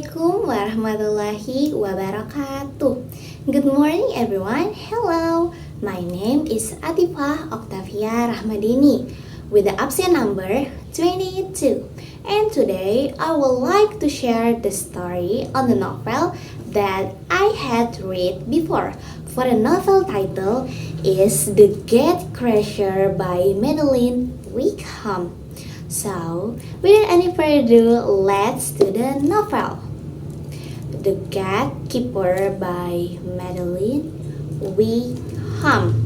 Assalamualaikum warahmatullahi wabarakatuh. Good morning everyone. Hello. My name is Atifah Octavia Rahmadini with the absen number 22. And today I would like to share the story on the novel that I had read before. For the novel title is The Gatecrasher by Madeline Wickham. So, without any further ado, let's do the novel. The Gatekeeper by Madeline Wickham.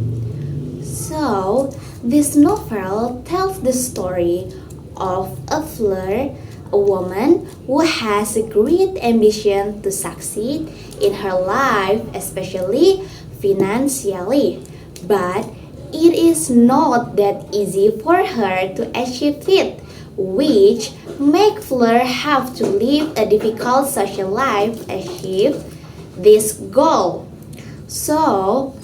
So, this novel tells the story of a Fleur, a woman who has a great ambition to succeed in her life, especially financially. But it is not that easy for her to achieve it, which make Fleur have to live a difficult social life to achieve this goal. So,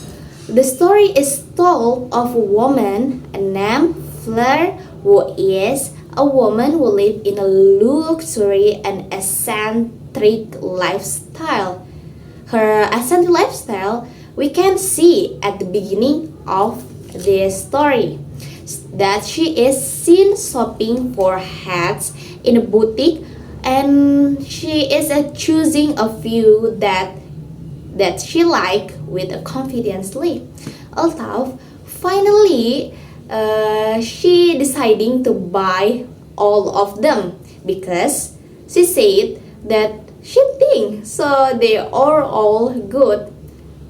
the story is told of a woman named Fleur who is a woman who lives in a luxury and eccentric lifestyle. Her eccentric lifestyle we can see at the beginning of this story that she is seen shopping for hats in a boutique, and she is choosing a few that she like with a confidently. Although finally she deciding to buy all of them because she said that she thinks so they are all good,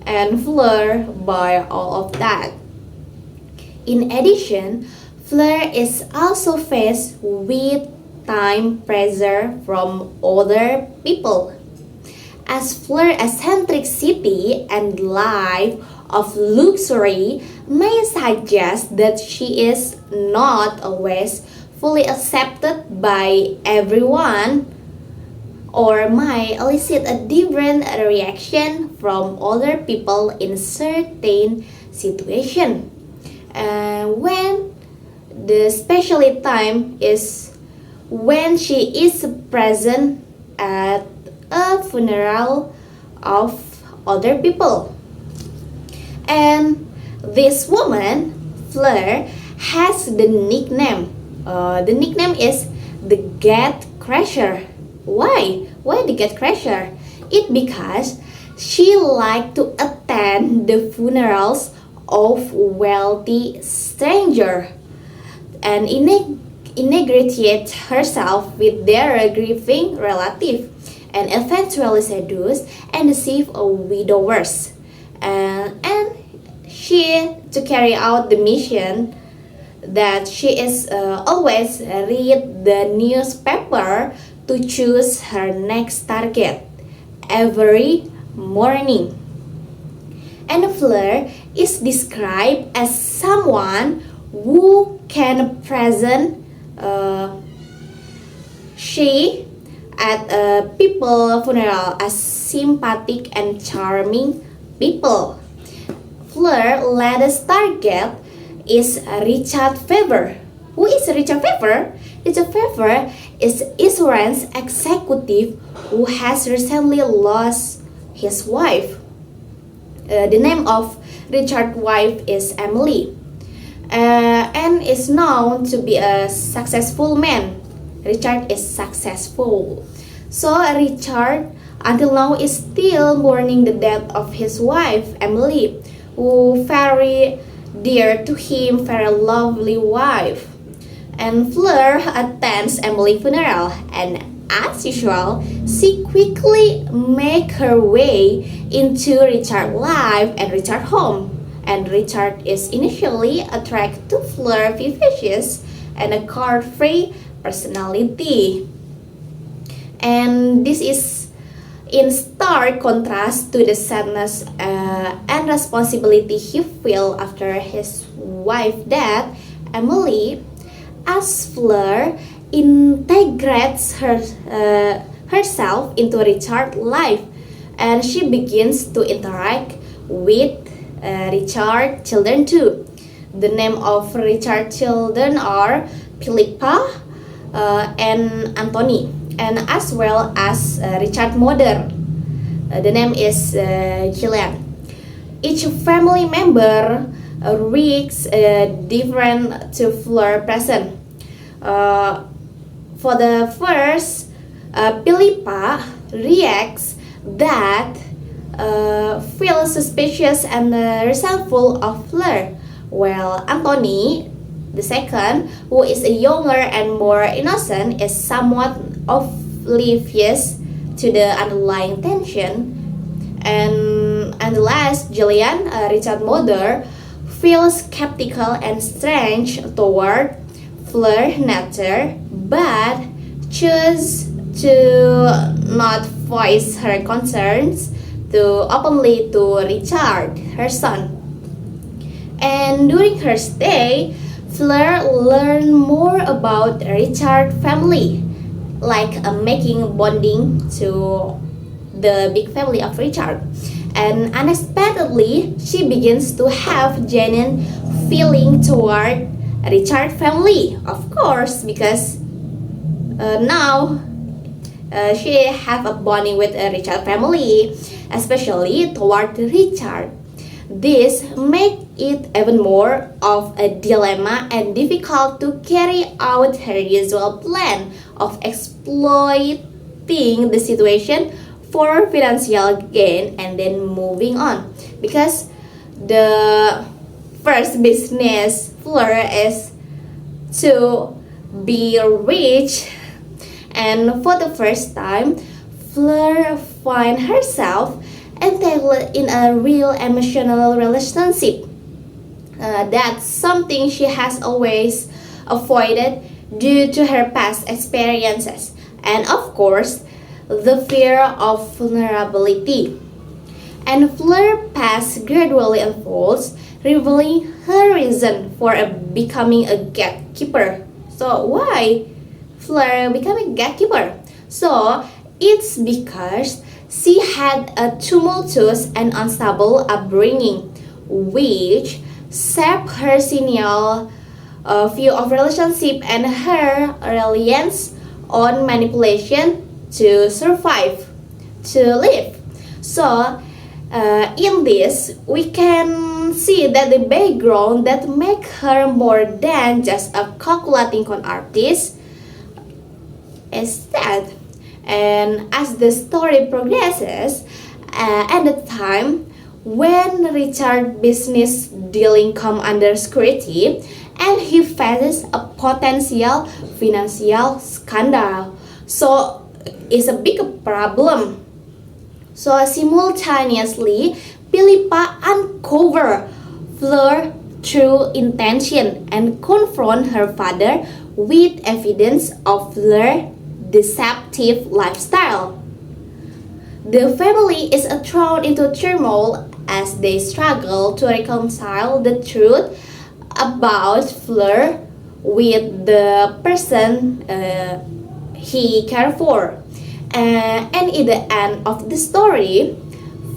and Fleur buy all of that. In addition, Fleur is also faced with time pressure from other people. As Fleur's eccentricity and life of luxury may suggest that she is not always fully accepted by everyone, or might elicit a different reaction from other people in certain situations. When the special time is when she is present at a funeral of other people. And this woman, Fleur, has the nickname. The nickname is the Gatecrasher. Why? Why the Gatecrasher? It because she liked to attend the funerals of wealthy stranger and inebriate herself with their grieving relative, and eventually seduce and deceive a widowers. And she to carry out the mission that she is always read the newspaper to choose her next target every morning. And Fleur is described as someone who can present she at a people funeral as sympathetic and charming people. Fleur latest target is Richard Fever. Who is Richard Fever? Richard Fever is insurance executive who has recently lost his wife. The name of Richard's wife is Emily, and is known to be a successful man. Richard is successful. So Richard until now is still mourning the death of his wife Emily, who very dear to him, very lovely wife. And Fleur attends Emily's funeral, and as usual, she quickly make her way into Richard's life and Richard's home. And Richard is initially attracted to Fleur's vivacious and a carefree personality. And this is in stark contrast to the sadness and responsibility he feel after his wife's death. Emily, as Fleur integrates herself into Richard's life, and she begins to interact with Richard's children too. The name of Richard's children are Philippa and Anthony. and as well as Richard's mother. The name is Jillian. Each family member reacts different to Fleur present. For the first, Philippa reacts that feels suspicious and resentful of Fleur, while Anthony, the second, who is younger and more innocent, is somewhat oblivious to the underlying tension. And the last, Jillian, Richard's mother, feels skeptical and strange toward Fleur's nature, but chooses to not voice her concerns openly to Richard, her son. And during her stay, Fleur learned more about Richard's family, like making bonding to the big family of Richard. And unexpectedly, she begins to have genuine feeling toward Richard's family, of course, because now she have a bonding with Richard's family, especially toward Richard. This makes it even more of a dilemma and difficult to carry out her usual plan of exploiting the situation for financial gain and then moving on. Because the first business Fleur is to be rich, and for the first time, Fleur finds herself entangled in a real emotional relationship. That's something she has always avoided due to her past experiences, and of course, the fear of vulnerability. And Fleur's past gradually unfolds, revealing her reason for becoming a gatekeeper. So why Fleur becoming a gatekeeper? So it's because she had a tumultuous and unstable upbringing, which shaped her cynical view of relationship and her reliance on manipulation to survive, to live. So, in this, we can see that the background that make her more than just a calculating con artist is that. And as the story progresses, at the time when Richard's business dealing come under scrutiny and he faces a potential financial scandal, so it's a big problem. So simultaneously, Philippa uncover Fleur true intention and confront her father with evidence of Fleur's deceptive lifestyle. The family is thrown into turmoil as they struggle to reconcile the truth about Fleur with the person he cared for. And in the end of the story,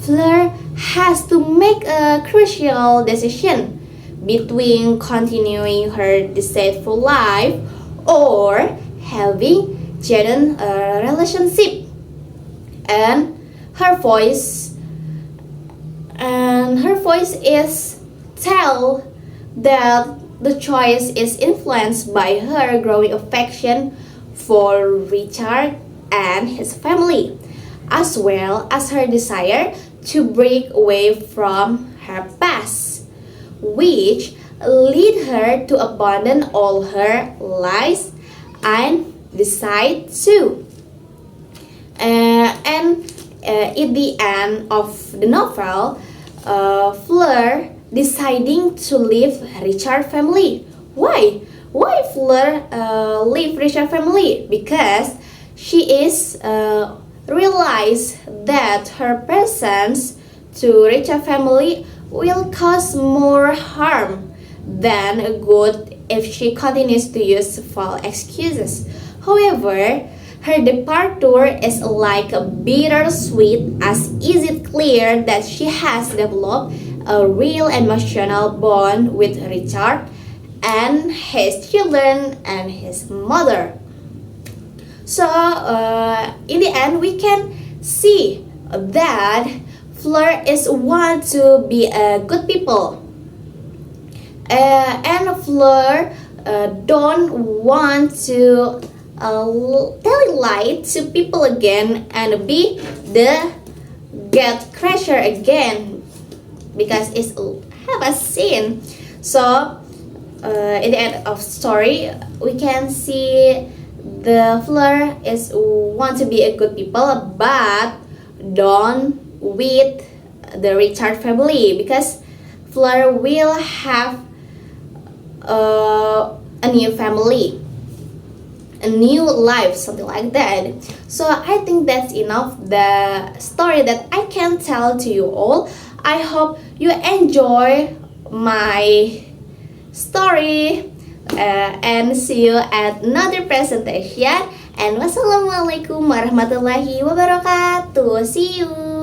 Fleur has to make a crucial decision between continuing her deceitful life or having genuine relationship. And her voice is tell that the choice is influenced by her growing affection for Richard and his family, as well as her desire to break away from her past, which lead her to abandon all her lies and decide to. At the end of the novel, Fleur deciding to leave Richard family. Why? Why Fleur leave Richard family? Because she is realized that her presence to Richard family will cause more harm than good if she continues to use false excuses. However, her departure is like a bittersweet as is it clear that she has developed a real emotional bond with Richard and his children and his mother. So in the end, we can see that Fleur is want to be a good people, and Fleur don't want to tell lie to people again and be the get crasher again because it's have a sin. So in the end of story, we can see the Fleur is want to be a good people, but don't with the Richard family because Fleur will have a new family, a new life, something like that. So I think that's enough the story that I can tell to you all. I hope you enjoy my story, and see you at another presentation. And wassalamualaikum warahmatullahi wabarakatuh. See you.